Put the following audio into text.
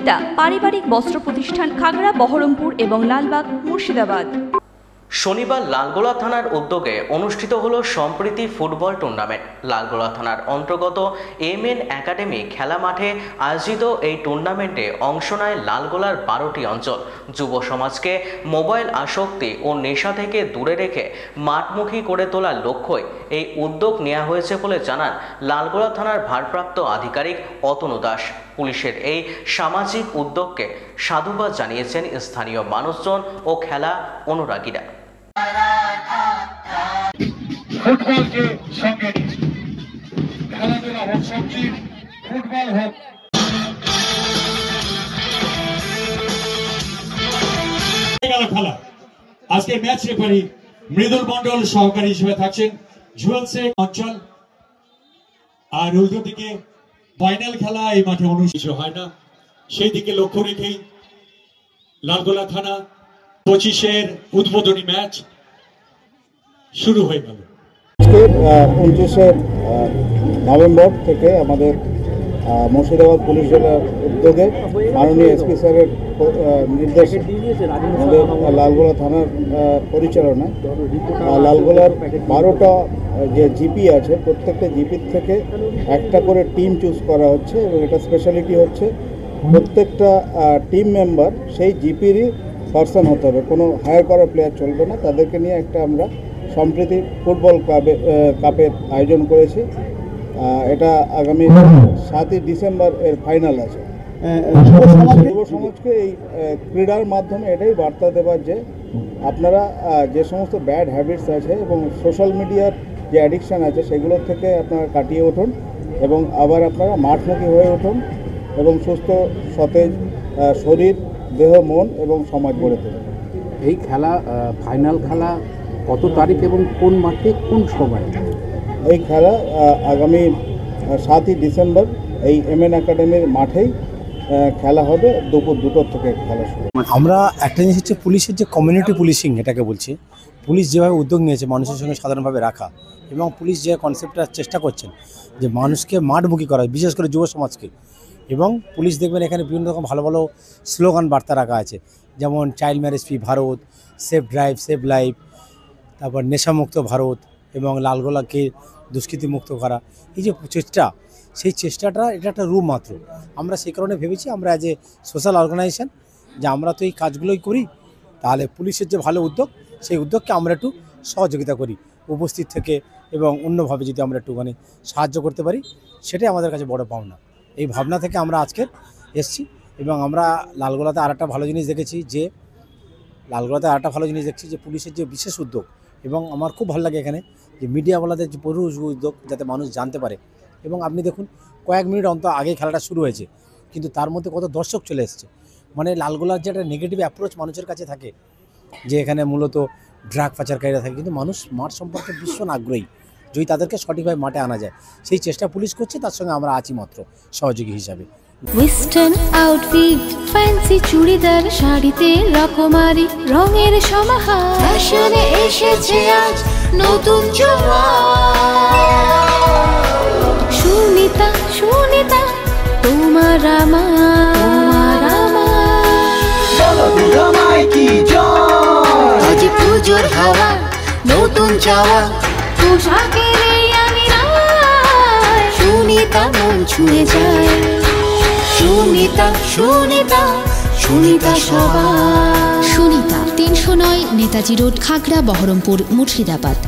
সহযোগিতা পারিবারিক বস্ত্র প্রতিষ্ঠান খাগড়া, বহরমপুর এবং লালবাগ, মুর্শিদাবাদ। শনিবার লালগোলা থানার উদ্যোগে অনুষ্ঠিত হলো সম্প্রীতি ফুটবল টুর্নামেন্ট। লালগোলা থানার অন্তর্গত এমএন একাডেমি খেলা মাঠে আয়োজিত এই টুর্নামেন্টে অংশ নেয় লালগোলার 12টি অঞ্চল। যুব সমাজকে মোবাইল আসক্তি ও নেশা থেকে দূরে রেখে মাঠমুখী করে তোলার লক্ষ্যই এই উদ্যোগ নেওয়া হয়েছে বলে জানান লালগোলা থানার ভারপ্রাপ্ত আধিকারিক অতনু দাস। পুলিশের এই সামাজিক উদ্যোগকে সাধুবাদ জানিয়েছেন স্থানীয় মানুষজন ও খেলা অনুরাগীরা। ফুটবলকে সঙ্গে খেলাধুলা হোক, সবজি ফুটবল হোক। খেলা আজকে ম্যাচ রেফারি মৃদুল মন্ডল সহকারী হিসেবে থাকছেন জুয়েল শেখ অঞ্চল। আর উল্টো দিকে ফাইনাল খেলা এই মাঠে অনুষ্ঠিত হয় না, সেই দিকে লক্ষ্য রেখেই লালগোলা থানা 25-এর উদ্বোধনী ম্যাচ শুরু হয়ে গেল। আজকে 29শে নভেম্বর থেকে আমাদের মুর্শিদাবাদ পুলিশ জেলার উদ্যোগে মাননীয় এসপি স্যারের নির্দেশে আমাদের লালগোলা থানার পরিচালনায় লালগোলার 12টা যে জিপি আছে, প্রত্যেকটা জিপির থেকে একটা করে টিম চুজ করা হচ্ছে এবং এটা স্পেশালিটি হচ্ছে প্রত্যেকটা টিম মেম্বার সেই জিপিরই পার্সন হতে হবে, কোনো হায়ার করা প্লেয়ার চলবে না। তাদেরকে নিয়ে একটা আমরা সম্প্রীতি ফুটবল কাপের আয়োজন করেছি। এটা আগামী 7ই ডিসেম্বর এর ফাইনাল আছে। যুব সমাজকে এই ক্রীড়ার মাধ্যমে এটাই বার্তা দেবার যে আপনারা যে সমস্ত ব্যাড হ্যাবিটস আছে এবং সোশ্যাল মিডিয়ার যে অ্যাডিকশান আছে সেগুলোর থেকে আপনারা কাটিয়ে উঠুন এবং আবার আপনারা মাঠমুখী হয়ে উঠুন এবং সুস্থ সতেজ শরীর, দেহ, মন এবং সমাজ গড়ে তুলুন। এই খেলা ফাইনাল খেলা কত তারিখ এবং কোন মাঠে কোন সময়? এই খেলা আগামী 7ই ডিসেম্বর এই এমএন একাডেমির মাঠেই খেলা হবে, দুপুর 2টোর থেকে খেলা শুরু। আমরা একটা জিনিস হচ্ছে পুলিশের যে কমিউনিটি পুলিশিং, এটাকে বলছি। পুলিশ যেভাবে উদ্যোগ নিয়েছে মানুষের সঙ্গে সাধারণভাবে রাখা, এবং পুলিশ যে কনসেপ্টটা চেষ্টা করছেন যে মানুষকে মাঠমুখী করা, বিশেষ করে যুব সমাজকে। এবং পুলিশ দেখবেন এখানে বিভিন্ন রকম ভালো ভালো স্লোগান বার্তা রাখা আছে, যেমন child marriage free Bharat, safe drive save life, তারপর নেশামুক্ত ভারত এবং লালগোলাকে দুষ্কৃতিমুক্ত করা। এই যে চেষ্টা, সেই চেষ্টাটা এটা একটা রূপ মাত্র। আমরা সেই কারণে ভেবেছি আমরা অ্যাজ এ সোশ্যাল অর্গানাইজেশন যে আমরা তো এই কাজগুলোই করি, তাহলে পুলিশের যে ভালো উদ্যোগ, সেই উদ্যোগকে আমরা একটু সহযোগিতা করি উপস্থিত থেকে, এবং অন্যভাবে যদি আমরা একটুখানি সাহায্য করতে পারি, সেটাই আমাদের কাছে বড় পাওনা। এই ভাবনা থেকে আমরা আজকে এসেছি। এবং আমরা লালগোলাতে আরেকটা ভালো জিনিস দেখেছি যে যে পুলিশের যে বিশেষ উদ্যোগ, এবং আমার খুব ভালো লাগে এখানে যে মিডিয়াওয়ালাদের যে বড় উদ্যোগ, যাতে মানুষ জানতে পারে। এবং আপনি দেখুন কয়েক মিনিট অন্তর আগে খেলাটা শুরু হয়েছে, কিন্তু তার মধ্যে কত দর্শক চলে এসছে। মানে লালগোলার যে একটা নেগেটিভ অ্যাপ্রোচ মানুষের কাছে থাকে, যে এখানে মূলত ড্রাগ পাচারকারীরা থাকে, কিন্তু মানুষ মাঠ সম্পর্কে ভীষণ আগ্রহী, যদি তাদেরকে সঠিকভাবে মাঠে আনা যায়। সেই চেষ্টা পুলিশ করছে, তার সঙ্গে আমরা আছি মাত্র সহযোগী হিসাবে। ওয়েস্টার্ন আউটফিট, ফ্যান্সি চুড়িদার, শাড়িতে রকমারি রঙের সমাহার, ফ্যাশনে এসেছে আজ নতুন সুনিতা, সুনিতা তোমার আমার আজ পুজোর হাওয়া, নতুন চাওয়া পোশাকের আমি সুনিতা মন ছুঁয়ে যায়। সুনিতা, সুনিতা, সুনিতা সবার। সুনিতা 309 নেতাজি রোড, খাগড়া, বহরমপুর, মুর্শিদাবাদ।